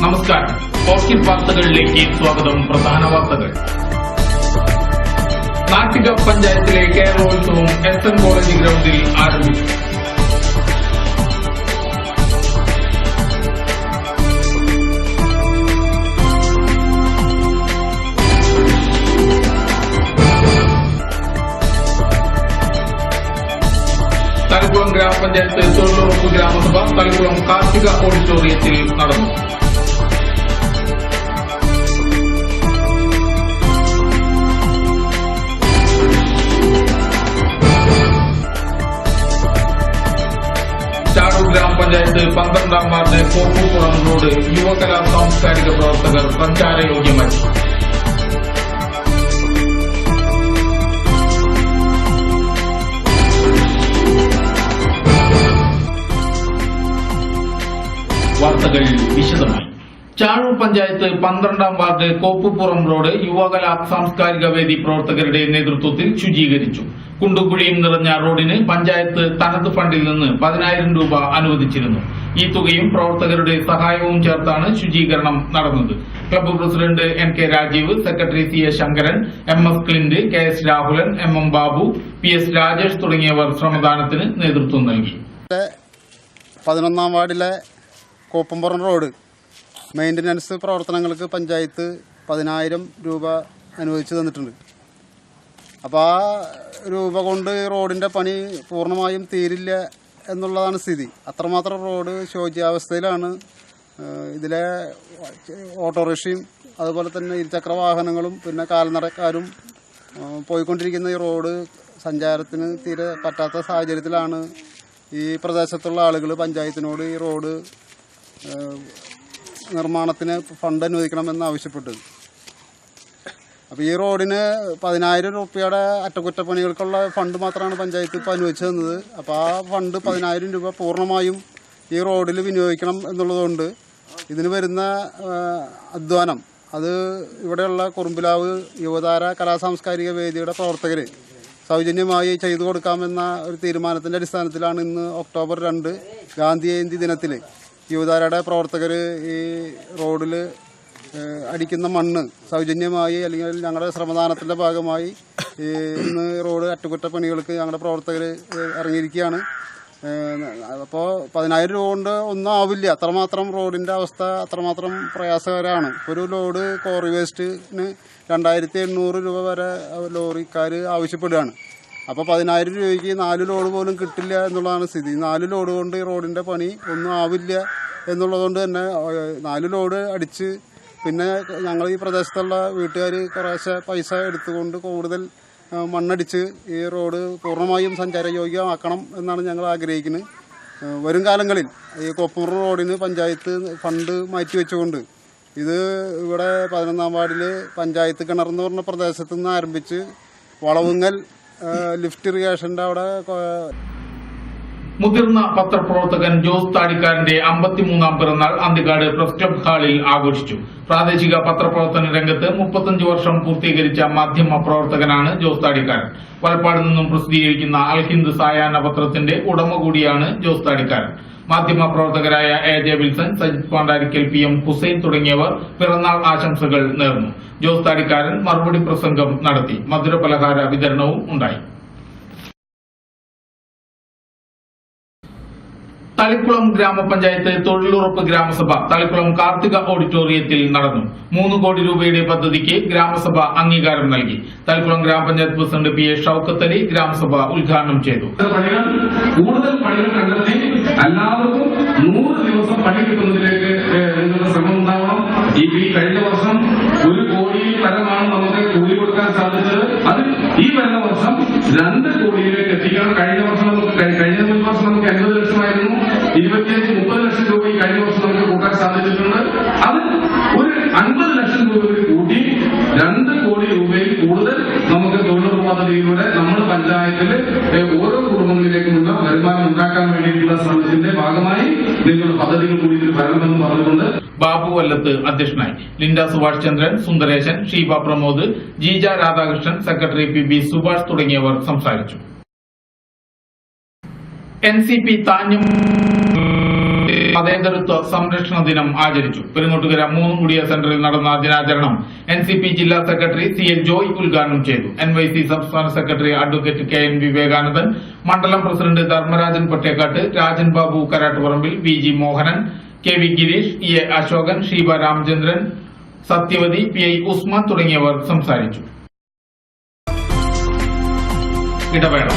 നമസ്കാരം. ഓർക്കിഡ് വാർത്തകളിലേക്ക് സ്വാഗതം. പ്രധാന വാർത്തകൾ. നാട്ടിക പഞ്ചായത്തിലെ കേരളോത്സവം SN കോളേജ് ഗ്രൗണ്ടിൽ ആരംഭിച്ചു. തളിക്കുളം ഗ്രാമപഞ്ചായത്ത് തൊഴിലുറപ്പ് ഗ്രാമസഭ തളിക്കുളം കാർത്തിക ഓഡിറ്റോറിയത്തിൽ നടന്നു. ചാടൂർ ഗ്രാമപഞ്ചായത്ത് 12ാം വാർഡ് കോപ്പുപുറം റോഡ് യുവകലാ സാംസ്കാരിക പ്രവർത്തകർ സഞ്ചാരയോഗ്യമാക്കി. വാർത്തകൾ വിശദമായി. ചാഴൂർ പഞ്ചായത്ത് 12ാം വാർഡ് കോപ്പുപുറം റോഡ് യുവകലാ സാംസ്കാരിക വേദി പ്രവർത്തകരുടെ നേതൃത്വത്തിൽ ശുചീകരിച്ചു. കുണ്ടുകുഴിയും നിറഞ്ഞ റോഡിന് പഞ്ചായത്ത് തനത് ഫണ്ടിൽ നിന്ന് 10,000 രൂപ അനുവദിച്ചിരുന്നു. ഈ തുകയും പ്രവർത്തകരുടെ സഹായവും ചേർത്താണ് ശുചീകരണം നടന്നത്. Club president NK Rajeev, secretary CA Sankaran, MS Clint, KS Rahulan, MM Babu, PS Rajesh തുടങ്ങിയവർ ശ്രമദാനത്തിന് നേതൃത്വം നൽകി. 11ാം വാർഡിലെ കോപ്പുപുറം റോഡ് മെയിൻ്റനൻസ് പ്രവർത്തനങ്ങൾക്ക് പഞ്ചായത്ത് 10,000 രൂപ അനുവദിച്ചു തന്നിട്ടുണ്ട്. അപ്പോൾ ആ രൂപ കൊണ്ട് റോഡിൻ്റെ പണി പൂർണ്ണമായും തീരില്ല എന്നുള്ളതാണ് സ്ഥിതി. അത്രമാത്രം റോഡ് ശോച്യാവസ്ഥയിലാണ്. ഇതിലെ ഓട്ടോറിക്ഷയും അതുപോലെ തന്നെ ഇരുചക്ര വാഹനങ്ങളും പിന്നെ കാൽനടക്കാരും പോയിക്കൊണ്ടിരിക്കുന്ന ഈ റോഡ് സഞ്ചാരത്തിന് തീരെ പറ്റാത്ത സാഹചര്യത്തിലാണ് ഈ പ്രദേശത്തുള്ള ആളുകൾ പഞ്ചായത്തിനോട് ഈ റോഡ് നിർമ്മാണത്തിന് ഫണ്ട് അനുവദിക്കണമെന്ന് ആവശ്യപ്പെട്ടത്. അപ്പോൾ ഈ റോഡിന് 10,000 രൂപയുടെ അറ്റകുറ്റപ്പണികൾക്കുള്ള ഫണ്ട് മാത്രമാണ് പഞ്ചായത്ത് ഇപ്പോൾ അനുവദിച്ചു തന്നത്. അപ്പോൾ ആ ഫണ്ട് 10,000 രൂപ പൂർണ്ണമായും ഈ റോഡിൽ വിനിയോഗിക്കണം എന്നുള്ളതുകൊണ്ട് ഇതിന് വരുന്ന അധ്വാനം അത് ഇവിടെയുള്ള കുറുമ്പിലാവ് യുവതാര കലാസാംസ്കാരിക വേദിയുടെ പ്രവർത്തകർ സൗജന്യമായി ചെയ്തു കൊടുക്കാമെന്ന ഒരു തീരുമാനത്തിൻ്റെ അടിസ്ഥാനത്തിലാണ് ഇന്ന് ഒക്ടോബർ 2 ഗാന്ധി ജയന്തി ദിനത്തിൽ യുവതാരയുടെ പ്രവർത്തകർ ഈ റോഡിൽ അടിക്കുന്ന മണ്ണ് സൗജന്യമായി അല്ലെങ്കിൽ ഞങ്ങളുടെ ശ്രമദാനത്തിൻ്റെ ഭാഗമായി ഇന്ന് റോഡ് അറ്റകുറ്റപ്പണികൾക്ക് ഞങ്ങളുടെ പ്രവർത്തകർ ഇറങ്ങിയിരിക്കുകയാണ്. അപ്പോൾ 10,000 രൂപ കൊണ്ട് ഒന്നും ആവില്ല. അത്രമാത്രം റോഡിൻ്റെ അവസ്ഥ അത്രമാത്രം പ്രയാസകരമാണ്. ഒരു ലോഡ് കോറി വേസ്റ്റിന് 2,800 രൂപ വരെ ലോറിക്കാർ ആവശ്യപ്പെടുകയാണ്. അപ്പോൾ 10,000 രൂപയ്ക്ക് 4 ലോഡ് പോലും കിട്ടില്ല എന്നുള്ളതാണ് സ്ഥിതി. 4 ലോഡ് കൊണ്ട് ഈ റോഡിൻ്റെ പണി ഒന്നും ആവില്ല എന്നുള്ളതുകൊണ്ട് തന്നെ 4 ലോഡ് അടിച്ച് പിന്നെ ഞങ്ങൾ ഈ പ്രദേശത്തുള്ള വീട്ടുകാർ കുറേശ്ശെ പൈസ എടുത്തുകൊണ്ട് കൂടുതൽ മണ്ണടിച്ച് ഈ റോഡ് പൂർണ്ണമായും സഞ്ചാരയോഗ്യമാക്കണം എന്നാണ് ഞങ്ങൾ ആഗ്രഹിക്കുന്നത്. വരും കാലങ്ങളിൽ ഈ കോപ്പുപുറം റോഡിന് പഞ്ചായത്ത് ഫണ്ട് മാറ്റിവെച്ചുകൊണ്ട് ഇത് ഇവിടെ 11ാം വാർഡിൽ പഞ്ചായത്ത് കിണറെന്ന് പറഞ്ഞ പ്രദേശത്തു നിന്ന് ആരംഭിച്ച് വളവുങ്ങൽ ലിഫ്റ്റ് ഇറിഗേഷൻ്റെ അവിടെ. മുതിർന്ന പത്രപ്രവർത്തകൻ ജോസ് താടിക്കാരന്റെ 53ാം പിറന്നാൾ അന്തിക്കാട് പ്രസ് ക്ലബ് ഹാളിൽ ആഘോഷിച്ചു. പ്രാദേശിക പത്രപ്രവർത്തന രംഗത്ത് 35 വർഷം പൂർത്തീകരിച്ച മാധ്യമ പ്രവർത്തകനാണ് ജോസ് താടിക്കാരൻ. വലപ്പാട് നിന്നും പ്രസിദ്ധീകരിക്കുന്ന അൽ ഹിന്ദ് സായാഹ്ന പത്രത്തിന്റെ ഉടമ കൂടിയാണ് ജോസ് താടിക്കാരൻ. മാധ്യമ പ്രവർത്തകരായ AJ Wilson, Sajith Pandarikkal, PM Hussain തുടങ്ങിയവർ പിറന്നാൾ ആശംസകൾ നേർന്നു. ജോസ് താടിക്കാരൻ മറുപടി പ്രസംഗം നടത്തി. മധുരപലഹാര വിതരണവും ഉണ്ടായി. തളിക്കുളം ഗ്രാമപഞ്ചായത്ത് തൊഴിലുറപ്പ് ഗ്രാമസഭ തളിക്കുളം കാർത്തിക ഓഡിറ്റോറിയത്തിൽ നടന്നു. 3 കോടി രൂപയുടെ പദ്ധതിക്ക് ഗ്രാമസഭ അംഗീകാരം നൽകി. തളിക്കുളം ഗ്രാമപഞ്ചായത്ത് പ്രസിഡന്റ് PA ഷൌക്കത്ത് അലി ഗ്രാമസഭ ഉദ്ഘാടനം ചെയ്തു. കൂടുതൽ പണികൾ കണ്ടെത്തി എല്ലാവർക്കും 100 ദിവസം പണി കിട്ടുന്നതിലേക്ക് ശ്രമം ഉണ്ടാവണം. ഈ കഴിഞ്ഞ വർഷം 1 കോടിയിൽ പരമാണ് നമുക്ക് കൂലി കൊടുക്കാൻ സാധിച്ചത്. അത് ഈ വരുന്ന വർഷം 2 കോടിയിലേക്ക് എത്തിക്കണം. കഴിഞ്ഞ വർഷം നമുക്ക് 50 ലക്ഷമായിരുന്നു. 25-30 ലക്ഷം രൂപ ഈ കഴിഞ്ഞ വർഷം നമുക്ക് കൂട്ടാൻ സാധിച്ചിട്ടുണ്ട്. അത് ഒരു 50 ലക്ഷം രൂപ കൂട്ടി 2 കോടി രൂപയിൽ കൂടുതൽ നമുക്ക് തൊഴിലുറപ്പ് പദ്ധതിയിലൂടെ നമ്മുടെ പഞ്ചായത്തിൽ ഓരോ കുടുംബങ്ങളിലേക്കുമുള്ള വരുമാനം ഉണ്ടാക്കാൻ വേണ്ടിയിട്ടുള്ള ശ്രമത്തിന്റെ ഭാഗമായി നിങ്ങളുടെ പദ്ധതികൾ കൂടി ഇതിൽ വരണമെന്ന് പറഞ്ഞുകൊണ്ട് ബാബു വല്ലത്ത് അധ്യക്ഷനായി. ലിൻഡ സുഭാഷ് ചന്ദ്രൻ, സുന്ദരേശൻ, ഷീബ പ്രമോദ്, ജീജ രാധാകൃഷ്ണൻ, സെക്രട്ടറി PB സുഭാഷ് തുടങ്ങിയവർ സംസാരിച്ചു. NCP താഞ്ഞം മതേതരത്വ സംരക്ഷണ ദിനം ആചരിച്ചു. പെരിങ്ങോട്ടുകര 3 കുടിയ സെന്ററിൽ നടന്ന ദിനാചരണം NCP ജില്ലാ സെക്രട്ടറി CL ജോയ് ഉദ്ഘാടനം ചെയ്തു. NYC സംസ്ഥാന സെക്രട്ടറി അഡ്വക്കേറ്റ് KN വിവേകാനന്ദൻ, മണ്ഡലം president Dharmarajan Pottekkat, Rajan Babu Karattuparambil, VG Mohanan, KV Girish, EA Ashokan, Sheeba Ramachandran, Sathyavathi, PI Usman തുടങ്ങിയവർ സംസാരിച്ചു. ഇടവേള.